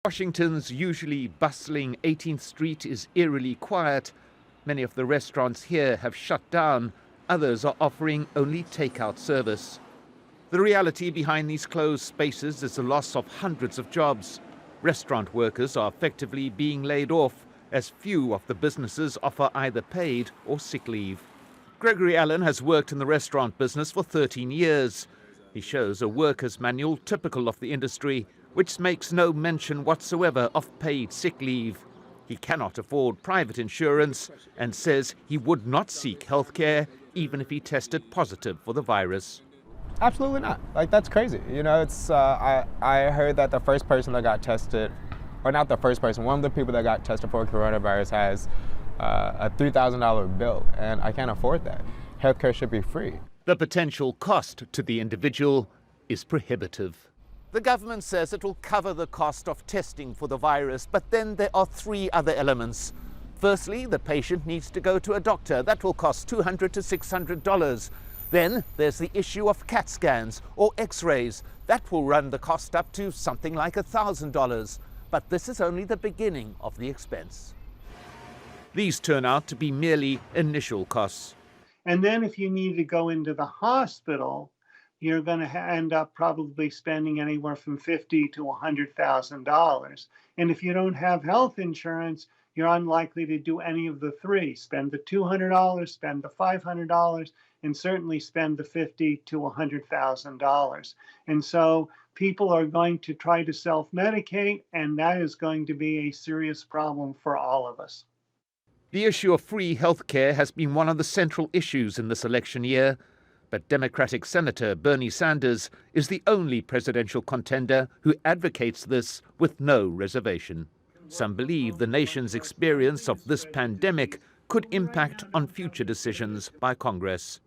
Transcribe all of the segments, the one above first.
Washington's usually bustling 18th Street is eerily quiet. Many of the restaurants here have shut down. Others are offering only takeout service. The reality behind these closed spaces is the loss of hundreds of jobs. Restaurant workers are effectively being laid off, as few of the businesses offer either paid or sick leave. Gregory Allen has worked in the restaurant business for 13 years. He shows a worker's manual typical of the industry, which makes no mention whatsoever of paid sick leave. He cannot afford private insurance and says he would not seek health care even if he tested positive for the virus. Absolutely not. Like, that's crazy. You know, I heard that the first person that got tested, or not the first person, one of the people that got tested for coronavirus has a $3,000 bill, and I can't afford that. Healthcare should be free. The potential cost to the individual is prohibitive. The government says it will cover the cost of testing for the virus, but then there are three other elements. Firstly, the patient needs to go to a doctor. That will cost $200 to $600. Then there's the issue of CAT scans or X-rays. That will run the cost up to something like $1,000. But this is only the beginning of the expense. These turn out to be merely initial costs. And then if you need to go into the hospital, you're going to end up probably spending anywhere from $50,000 to $100,000. And if you don't have health insurance, you're unlikely to do any of the three. Spend the $200, spend the $500, and certainly spend the $50,000 to $100,000. And so people are going to try to self-medicate, and that is going to be a serious problem for all of us. The issue of free health care has been one of the central issues in this election year. But Democratic Senator Bernie Sanders is the only presidential contender who advocates this with no reservation. Some believe the nation's experience of this pandemic could impact on future decisions by Congress.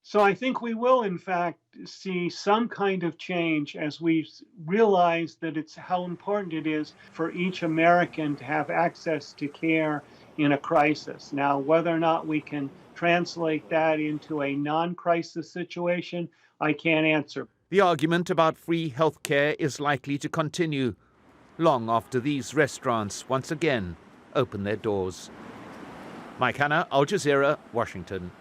So I think we will, in fact, see some kind of change as we realize that it's how important it is for each American to have access to care in a crisis. Now, whether or not we can translate that into a non-crisis situation, I can't answer. The argument about free health care is likely to continue long after these restaurants once again open their doors. Mike Hanna, Al Jazeera, Washington.